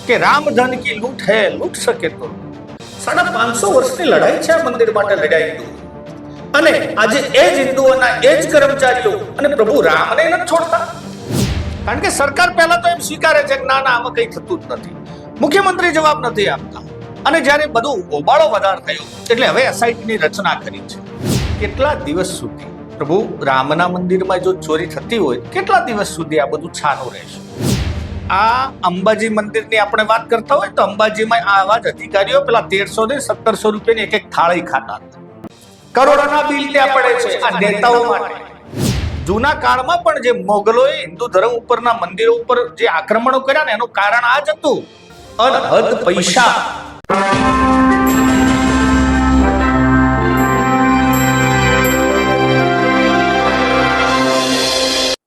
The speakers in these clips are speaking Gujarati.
કે રામધન કી લૂંટ હે લૂંટ શકે તો 550 વર્ષની લડાઈ છે આ મંદિર માટે લડાઈ હિન્દુ અને આજે એ જ હિન્દુઓના એ જ કર્મચારીઓ અને પ્રભુ રામને નથી છોડતા. કારણ કે સરકાર પહેલા તો એમ સ્વીકારે છે કે ના આમાં કઈ થતું જ નથી. મુખ્યમંત્રી જવાબ નથી આપતા અને જ્યારે બધું હોબાળો વધાર થયો એટલે હવે એસઆઈટીની રચના કરી છે. કેટલા દિવસ સુધી પ્રભુ રામના મંદિરમાં જો ચોરી થતી હોય કેટલા દિવસ સુધી આ બધું છાનું રહેશે? આ અંબાજી મંદિરની આપણે વાત કરતા હોય તો અંબાજીમાં આવા જ અધિકારીઓ પેલા 1300 ને 1700 રૂપિયાની એક થાળી ખાતા હતા. કરોડોના બિલ ત્યાં પડે છે આ નેતાઓ માટે. જૂના કાળમાં પણ જે મોગલોએ હિન્દુ ધર્મ ઉપરના મંદિરો ઉપર જે આક્રમણો કર્યા ને એનું કારણ આ જ હતું, અનહદ પૈસા.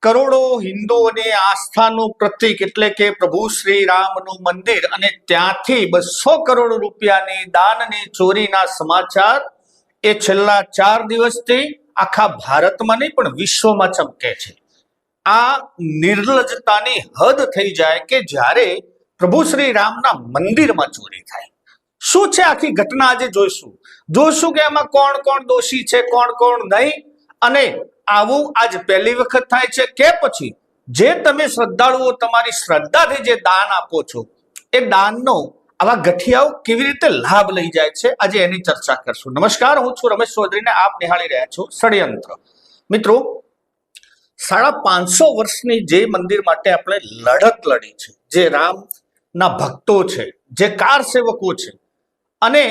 કરોડો હિન્દુઓની આસ્થાનું પ્રતીક એટલે કે પ્રભુ શ્રી રામનું મંદિર અને ત્યાંથી 200 કરોડ રૂપિયાની દાનની ચોરીના સમાચાર એ છેલ્લા 4 દિવસથી આખા ભારતમાં નહીં પણ વિશ્વમાં ચમકે છે. આ નિર્લજ્જતાની હદ થઈ જાય કે જ્યારે પ્રભુ શ્રી રામના મંદિરમાં ચોરી થાય. શું છે આખી ઘટના આજે જોઈશું કે એમાં કોણ કોણ દોષી છે, કોણ કોણ નહીં. અને આવું આજ પહેલી વખત થાય છે કે પછી જે તમે શ્રદ્ધાળુઓ તમારી શ્રદ્ધાથી જે દાન આપો છો એ દાનનો આવા ગઠિયાઓ કેવી રીતે લાભ લઈ જાય છે, આજે એની ચર્ચા કરશું. નમસ્કાર, હું છું રમેશ ચૌધરીને આપ નિહાળી રહ્યા છો ષડયંત્ર. મિત્રો, 550 વર્ષની જે મંદિર માટે આપણે લડત લડી છે, જે રામના ભક્તો છે, જે કાર સેવકો છે, અને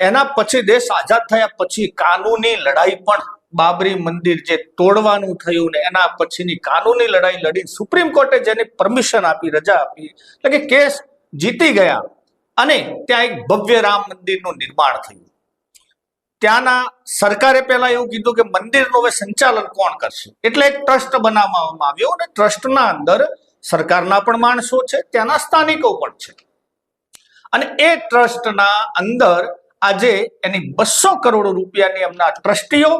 એના પછી દેશ આઝાદ થયા પછી કાનૂની લડાઈ પણ બાબરી મંદિર જે તોડવાનું થયું ને એના પછીની કાનૂની લડાઈ લડી સુપ્રીમ કોર્ટે જેને પરમિશન આપી, રજા આપી, એટલે કે કેસ જીતી ગયા અને ત્યાં એક ભવ્ય રામ મંદિરનું નિર્માણ થયું. ત્યાંના સરકારે પહેલા એવું કીધું કે મંદિરનું હવે સંચાલન કોણ કરશે, એટલે એક ટ્રસ્ટ બનાવવામાં આવ્યો અને ટ્રસ્ટના અંદર સરકારના પણ માણસો છે, ત્યાંના સ્થાનિકો પણ છે. અને એ ટ્રસ્ટના અંદર આજે એની 200 કરોડ રૂપિયાની એમના ટ્રસ્ટીઓ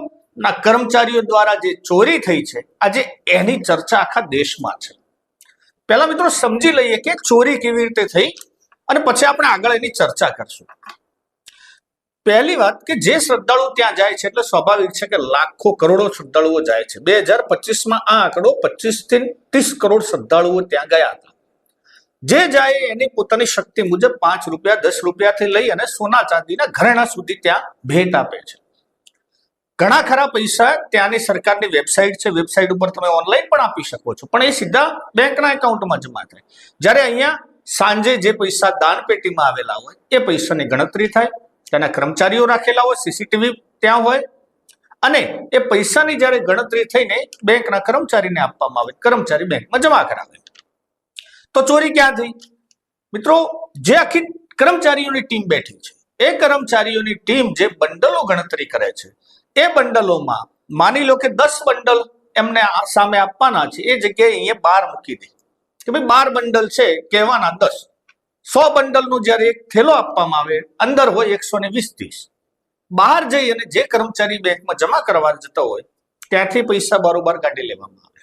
ના કર્મચારીઓ દ્વારા જે ચોરી થઈ છે આજે એની ચર્ચા આખા દેશમાં છે. પહેલા મિત્રો સમજી લઈએ કે ચોરી કેવી રીતે થઈ અને પછી આપણે આગળ એની ચર્ચા કરશું. પહેલી વાત કે જે શ્રદ્ધાળુ ત્યાં જાય છે એટલે સ્વાભાવિક છે કે લાખો કરોડો શ્રદ્ધાળુઓ જાય છે. 2025માં આ આંકડો 25 થી 30 કરોડ શ્રદ્ધાળુઓ ત્યાં ગયા હતા. જે જાય એની પોતાની શક્તિ મુજબ 5 રૂપિયા 10 રૂપિયાથી લઈ અને સોના ચાંદીના ઘરેણા સુધી ત્યાં ભેટ આપે છે. ઘણા ખરા પૈસા ત્યાંની સરકારની વેબસાઇટ છે, વેબસાઇટ ઉપર તમે ઓનલાઈન પણ આપી શકો છો, પણ એ સીધા બેંકના એકાઉન્ટમાં જમા થાય. જ્યારે અહીંયા સાંજે જે પૈસા દાન પેટીમાં આવેલા હોય એ પૈસાની ગણતરી થાય, તેના કર્મચારીઓ રાખેલા હોય, સીસીટીવી ત્યાં હોય અને એ પૈસાની જ્યારે ગણતરી થઈને બેંકના કર્મચારીને આપવામાં આવે, કર્મચારી બેંકમાં જમા કરાવે. તો ચોરી ક્યાં થઈ? મિત્રો, જે આખી કર્મચારીઓની ટીમ બેઠી છે એ કર્મચારીઓની ટીમ જે બંડલો ગણતરી કરે છે એ બંડલોમાં માની લો કે 10 બંડલ એમને સામે આપવાના છે, એ જગ્યાએ અહીંયા 12 મૂકી દે કે ભાઈ 12 બંડલ છે, કહેવાના 10. 100 બંડલનું જ્યારે એક થેલો આપવામાં આવે, અંદર હોય 120-30. બહાર જઈ અને જે કર્મચારી બેંકમાં જમા કરવા જતો હોય ત્યાંથી પૈસા બારોબાર કાઢી લેવામાં આવે.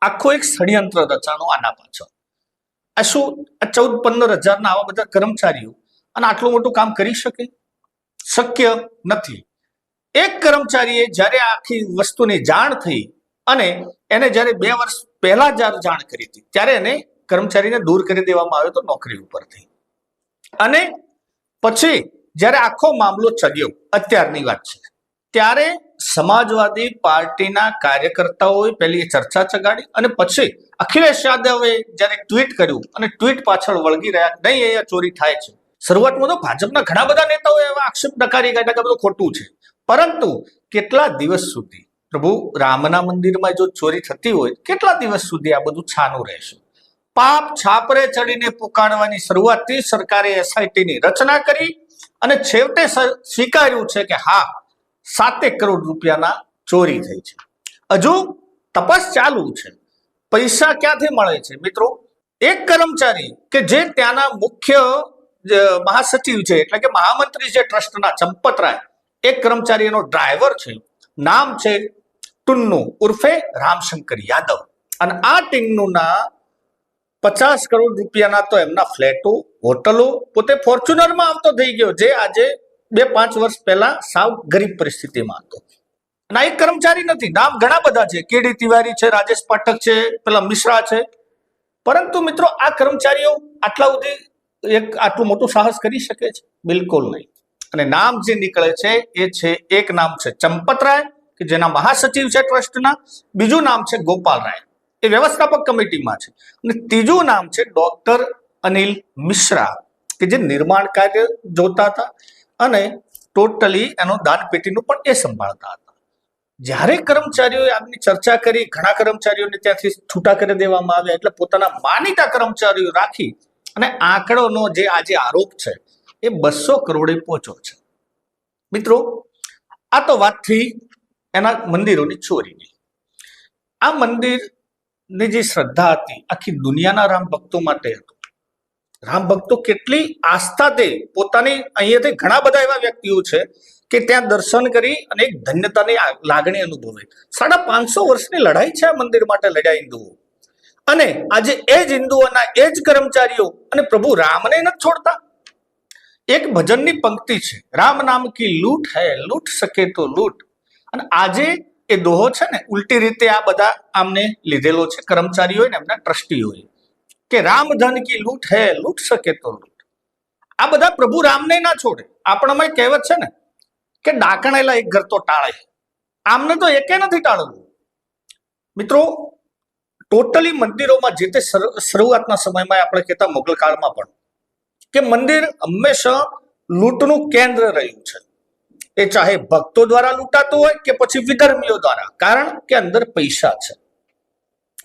આખો એક ષડયંત્ર રચાણો આના પાછળ. આ શું 14-15 હજારના આવા બધા કર્મચારીઓ અને આટલું મોટું કામ કરી શકે? શક્ય નથી. એક કર્મચારીએ જ્યારે આખી વસ્તુની જાણ થઈ અને એને જ્યારે 2 વર્ષ પહેલા જ્યારે જાણ કરી હતી ત્યારે એને કર્મચારીને દૂર કરી દેવામાં આવ્યો તો નોકરી ઉપરથી. અને પછી જ્યારે આખો મામલો ચડ્યો, અત્યારની વાત છે, ત્યારે સમાજવાદી પાર્ટીના કાર્યકર્તાઓએ પહેલી ચર્ચા ચગાડી અને પછી અખિલેશ યાદવે જ્યારે ટ્વીટ કર્યું અને ટ્વીટ પાછળ વળગી રહ્યા, નહીં અહીંયા ચોરી થાય છે. શરૂઆતમાં તો ભાજપના ઘણા બધા નેતાઓએ એવા આક્ષેપ નકારી કાઢ્યા કે બધું ખોટું છે. પરંતુ કેટલા દિવસ સુધી પ્રભુ રામના મંદિરમાં જો ચોરી થતી હોય કેટલા દિવસ સુધી આ બધું છાનું રહેશે? પાપ છાપરે ચડીને પુકારવાની શરૂઆતથી સરકારે એસઆઈટીની રચના કરી અને છેવટે સ્વીકાર્યું છે કે હા 7 કરોડ રૂપિયાના ચોરી થઈ છે. હજુ તપાસ ચાલુ છે. પૈસા ક્યાંથી મળે છે? મિત્રો, એક કર્મચારી કે જે ત્યાંના મુખ્ય મહાસચિવ છે એટલે કે મહામંત્રી છે ટ્રસ્ટના, ચંપતરાય, એક કર્મચારી એનો ડ્રાઈવર છે, નામ છે ટુન્નુ ઉર્ફે રામશંકર યાદવ. અને આ ટીન્નુના 50 કરોડ રૂપિયાના તો એમના ફ્લેટો, હોટલો, પોતે ફોર્ચ્યુનરમાં આવતો થઈ ગયો, જે આજે 2-5 વર્ષ પહેલા સાવ ગરીબ પરિસ્થિતિમાં હતો. અને આ એક કર્મચારી નથી, નામ ઘણા બધા છે, કેડી તિવારી છે, રાજેશ પાઠક છે, પેલા મિશ્રા છે. પરંતુ મિત્રો, આ કર્મચારીઓ આટલા સુધી આટલું મોટું સાહસ કરી શકે છે? બિલકુલ નહીં. અને નામ જે નીકળે છે એ છે, એક નામ છે ચંપતરાય, કે જેના મહાસચિવ છે ટ્રસ્ટના. બીજું નામ છે ગોપાલ રાય, એ વ્યવસ્થાપક કમિટીમાં છે. અને ત્રીજું નામ છે ડોક્ટર અનિલ મિશ્રા, કે જે નિર્માણ કાર્ય જોતા હતા અને ટોટલી એનો દાન પેટીનું પણ એ સંભાળતા હતા. જ્યારે કર્મચારીઓએ આની ચર્ચા કરી, ઘણા કર્મચારીઓને ત્યાંથી છૂટા કરી દેવામાં આવ્યા, એટલે પોતાના માનીતા કર્મચારીઓ રાખી અને આંકડોનો જે આજે આરોપ છે એ 200 કરોડે પહોંચ્યો છે. મિત્રો, આ તો વાત થઈ એના મંદિરોની ચોરીની. આ મંદિરની જે શ્રદ્ધા હતી આખી દુનિયાના રામ ભક્તો માટે હતું. રામ ભક્તો કેટલી આસ્થા તે પોતાની, અહીંયાથી ઘણા બધા એવા વ્યક્તિઓ છે કે ત્યાં દર્શન કરી અને એક ધન્યતાની લાગણી અનુભવે. 550 વર્ષની લડાઈ છે આ મંદિર માટે લડ્યા હિન્દુઓ. અને આજે એ જ હિન્દુઓના એ જ કર્મચારીઓ અને પ્રભુ રામને નથી છોડતા. એક ભજનની પંક્તિ છે, રામ નામ કી લૂંટ હૈ, લૂંટ શકે તો લૂંટ. અને આજે એ દોહો છે ને ઉલટી રીતે આ બધા આમને લીધેલો છે કર્મચારીઓએ ને એમના ટ્રસ્ટીઓએ, કે રામ ધન કી લૂંટ હૈ, લૂંટ શકે તો લૂંટ. આ બધા પ્રભુ રામને ના છોડે. આપણામાં કહેવત છે ને કે ડાકણેલા એક ઘર તો ટાળે. આમને તો એકે નથી ટાળવું. મિત્રો, ટોટલી મંદિરોમાં જે તે શરૂઆતના સમયમાં આપણે કહેતા મુગલ કાળમાં પણ કે મંદિર હંમેશા લૂંટનું કેન્દ્ર રહ્યું છે. એ ચાહે ભક્તો દ્વારા લૂંટાતું હોય કે પછી વિધર્મીઓ દ્વારા, કારણ કે અંદર પૈસા છે,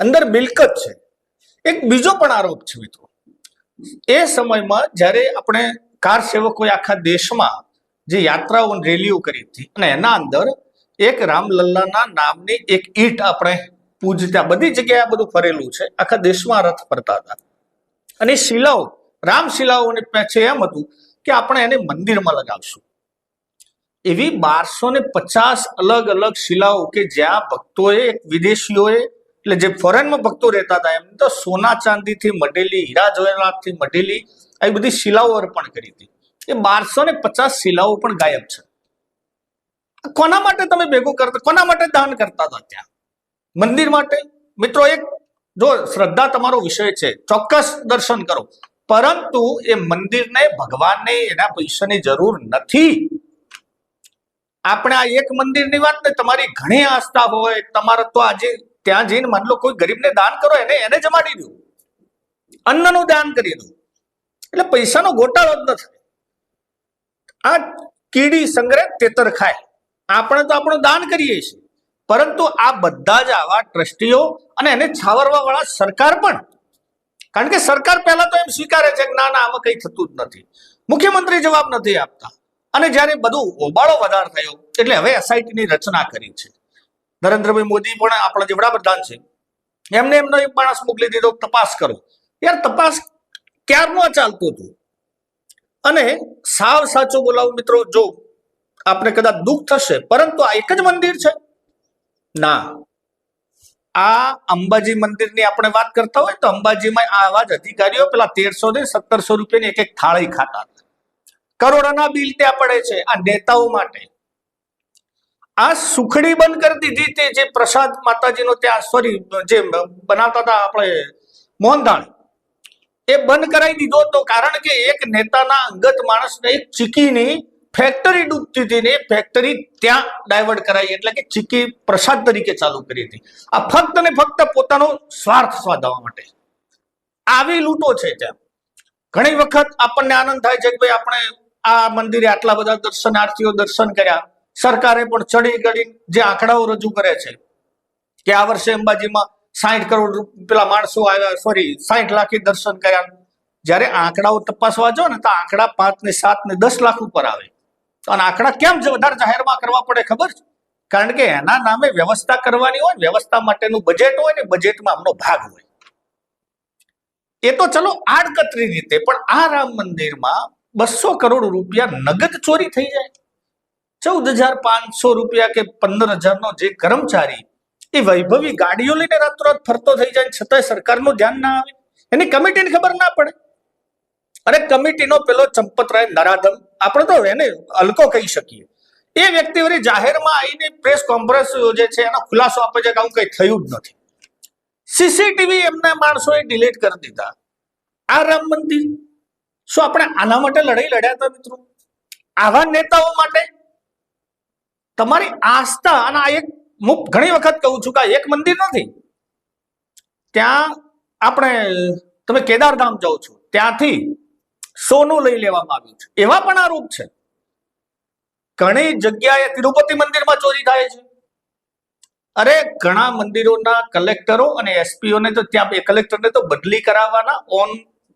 અંદર મિલકત છે. એક બીજો પણ આરોપ છે મિત્રો, એ સમયમાં જ્યારે આપણે કાર સેવકોએ આખા દેશમાં જે યાત્રાઓ રેલીઓ કરી હતી અને એના અંદર એક રામલલ્લાના નામની એક ઈંટ આપણે પૂજતા, બધી જગ્યાએ આ બધું ફરેલું છે, આખા દેશમાં રથ ફરતા હતા. અને શિલાઓ, રામ શિલાઓને છે એમ હતું કે આપણે એને મંદિરમાં લગાવશું. એવી 1250 અલગ અલગ શિલાઓ કે જ્યાં ભક્તોએ, વિદેશીઓએ, એટલે જે ફોરેનમાં ભક્તો રહેતા હતા એમ તો સોના ચાંદીથી મઢેલી, હીરા જવેરાતથી મઢેલી આવી બધી શિલાઓ અર્પણ કરી હતી. એ 1250 શિલાઓ પણ ગાયબ છે. કોના માટે તમે ભેગું કરતા, કોના માટે દાન કરતા હતા ત્યાં? મંદિર માટે? મિત્રો, એક જો શ્રદ્ધા તમારો વિષય છે, ચોક્કસ દર્શન કરો, પરંતુ એ મંદિરને, ભગવાનને એના પૈસાની જરૂર નથી. આપણે આ એક મંદિરની વાત ને, તમારી ઘણી આસ્થા હોય, તમારે તો આજે ત્યાં જઈને માન લો કોઈ ગરીબને દાન કરો, એને જમાડી દો, અન્નનું દાન કરી દો, એટલે પૈસાનો ગોટાળો જ નથી. આ કીડી સંગ્રહ તેતર ખાય. આપણે તો આપણું દાન કરીએ છીએ, પરંતુ આ બધા જ આવા ટ્રસ્ટીઓ અને એને છાવરવા વાળા સરકાર પણ, કારણ કે સરકાર પહેલા તો એમ સ્વીકારે છે કે ના ના આમાં કઈ થતું જ નથી, મુખ્યમંત્રી જવાબ નથી આપતા. અને જ્યારે બધું હોબાળો વધારે થયો એટલે હવે એસઆઈટીની રચના કરી છે. નરેન્દ્રભાઈ મોદી પણ આપણા જે વડાપ્રધાન છે એમને એમનો એક માણસ મોકલી દીધો, તપાસ કરો. યાર, તપાસ ક્યારનું ચાલતું હતું. અને સાવ સાચું બોલાવું મિત્રો, જો આપણે કદાચ દુઃખ થશે, પરંતુ આ એક જ મંદિર છે ના. આ અંબાજી મંદિરની આપણે વાત કરતા હોય તો અંબાજીમાં આવા જ અધિકારીઓ પેલા 1300 ને 1700 રૂપિયાની એક થાળી ખાતા હતા. કરોડોના બિલ ત્યાં પડે છે આ નેતાઓ માટે. આ સુખડી બંધ કરી દીધી, તે જે પ્રસાદ માતાજીનો ત્યાં જે બનાવતા હતા આપણે મોહનથાળ, એ બંધ કરાવી દીધો હતો. કારણ કે એક નેતાના અંગત માણસને એક ચીકીની ફેક્ટરી ડૂબતી હતી ને, ફેક્ટરી ત્યાં ડાયવર્ટ કરાવી, એટલે કે ચીકી પ્રસાદ તરીકે ચાલુ કરી હતી. આ ફક્ત ને ફક્ત પોતાનો સ્વાર્થ સાધવા માટે આવી લૂંટો છે. ત્યાં ઘણી વખત આપણને આનંદ થાય છે કે ભાઈ આપણે આ મંદિરે આટલા બધા દર્શનાર્થીઓ દર્શન કર્યા. સરકારે પણ ચડી ગળી જે આંકડાઓ રજૂ કરે છે કે આ વર્ષે અંબાજીમાં 60 કરોડ પેલા માણસો આવ્યા, 60 લાખી દર્શન કર્યા. જ્યારે આંકડાઓ તપાસવા જો ને તો આંકડા 5 ને 7 ને 10 લાખ ઉપર આવે. અને આંકડા કેમ વધારે જાહેરમાં કરવા પડે ખબર છે? કારણ કે એના નામે વ્યવસ્થા કરવાની હોય, વ્યવસ્થા માટેનું બજેટ હોય ને, બજેટમાં આમનો ભાગ હોય. એ તો ચલો આડકતરી રીતે, પણ આ રામ મંદિરમાં 200 કરોડ રૂપિયા નગદ ચોરી થઈ જાય. 14,500 રૂપિયા કે 15,000 નો જે કર્મચારી એ વૈભવી ગાડીઓ લઈને રાતોરાત ફરતો થઈ જાય, છતાંય સરકારનું ધ્યાન ના આવે. એની કમિટીને ખબર ના પડે? અરે કમિટીનો પેલો ચંપતરાય નરાધમ, આપણે તો એને હલકો કહી શકીએ, એ વ્યક્તિ વળી જાહેરમાં આવીને પ્રેસ કોન્ફરન્સ યોજે છે, એનો ખુલાસો આપે છે કે આવું કઈ થયું જ નથી. સીસીટીવી એમના માણસોએ ડિલીટ કરી દીધા. આ રામ મંદિર, શું આપણે આના માટે લડાઈ લડ્યા હતા મિત્રો? આવા નેતાઓ માટે તમારી આસ્થા, અને આ એક હું ઘણી વખત કહું છું કે આ એક મંદિર નથી, ત્યાં આપણે તમે કેદારધામ જાઓ છો, ત્યાંથી સોનું લઈ લેવામાં આવ્યું છે, એવા પણ આરોપ છે. ઘણી જગ્યાએ તિરુપતિ મંદિરમાં ચોરી થાય છે. અરે ઘણા મંદિરોના કલેક્ટરો અને એસપીઓને તો ત્યાં કલેક્ટરને તો બદલી કરાવવાના ઓન,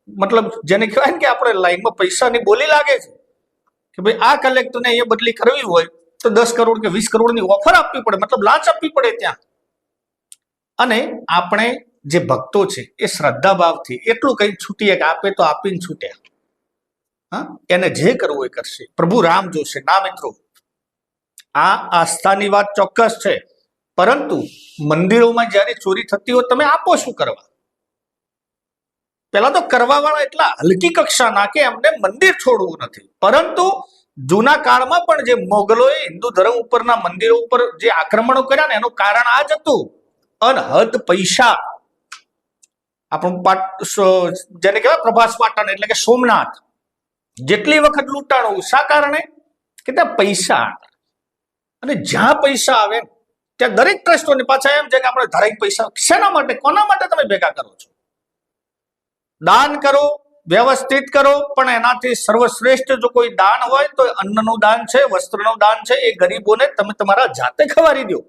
મતલબ જેને કહેવાય ને કે આપણે લાઈનમાં પૈસાની બોલી લાગે છે કે ભાઈ આ કલેક્ટરને અહીંયા બદલી કરવી હોય તો 10 કરોડ કે 20 કરોડની ઓફર આપવી પડે, મતલબ લાંચ આપવી પડે ત્યાં. અને આપણે જે ભક્તો છે એ શ્રદ્ધા ભાવથી એટલું કઈ છૂટીએ કે આપે તો આપીને છૂટ્યા. હા, એને જે કરવું એ કરશે, પ્રભુ રામ જોશે. ના મિત્રો, આ આસ્થાની વાત ચોક્કસ છે, પરંતુ મંદિરોમાં જયારે ચોરી થતી હોય તમે આપો શું કરવા? પેલા તો કરવા વાળા એટલા હલકી કક્ષાના કે એમને મંદિર છોડવું નથી. પરંતુ જૂના કાળમાં પણ જે મોગલોએ હિન્દુ ધર્મ ઉપરના મંદિરો ઉપર જે આક્રમણો કર્યા ને એનું કારણ આ જ હતું, અનહદ પૈસા. આપણું જેને કહેવાય પ્રભાસ પાટણ એટલે કે સોમનાથ જેટલી વખત લૂંટાણું, શા કારણે? કે ત્યાં પૈસા, અને જ્યાં પૈસા આવે ત્યાં દરેક ટ્રસ્ટોની પાછા એમ છે કે આપણે ધરાઈ પૈસા શેના માટે, કોના માટે તમે ભેગા કરો છો? દાન કરો, વ્યવસ્થિત કરો, પણ એનાથી સર્વશ્રેષ્ઠ જો કોઈ દાન હોય તો અન્નનું દાન છે, વસ્ત્રનું દાન છે, એ ગરીબોને તમે તમારા જાતે ખવારી દો.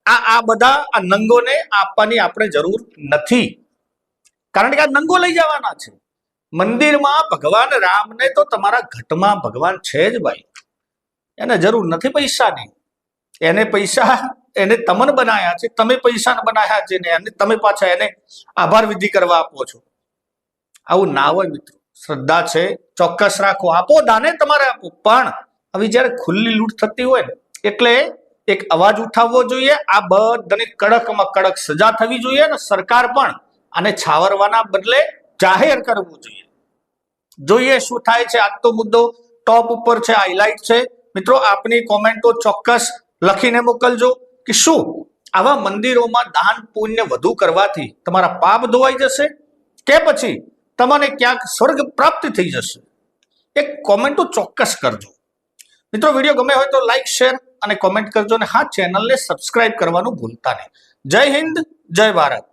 આ બધા આ નંગોને આપવાની આપણે જરૂર નથી, કારણ કે આ નંગો લઈ જવાના છે. મંદિરમાં ભગવાન રામને તો તમારા ઘટમાં ભગવાન છે જ ભાઈ, એને જરૂર નથી પૈસાની. એને પૈસા એને તમને બનાયા છે, તમે પૈસાને બનાયા છે ને, અને તમે પાછા એને આભાર વિધિ કરવા આપો છો. આવું ના હોય મિત્રો. શ્રદ્ધા છે ચોક્કસ રાખો, આપો, દાને તમારે આપો, પણ હવે જયારે ખુલ્લી લૂંટ થતી હોય ને એટલે એક અવાજ ઉઠાવવો જોઈએ. આ બધાને કડકમાં કડક સજા થવી જોઈએ, ને સરકાર પણ આને છાવરવાના બદલે જાહેર કરવું જોઈએ. જોઈએ શું થાય છે. આજ તો મુદ્દો ટોપ ઉપર છે, હાઇલાઇટ છે. મિત્રો આપની કોમેન્ટો ચોક્કસ લખીને મોકલજો કે શું આવા મંદિરોમાં દાન પુણ્ય વધુ કરવાથી તમારા પાપ ધોવાઈ જશે કે પછી તમને ક્યાંક સ્વર્ગ પ્રાપ્ત થઈ જશે? એક કોમેન્ટો ચોક્કસ કરજો. મિત્રો વિડીયો ગમે હોય તો લાઈક, શેર અને કોમેન્ટ કરજો, અને હા, ચેનલને સબસ્ક્રાઇબ કરવાનું ભૂલતા નહીં. જય હિન્દ, જય ભારત.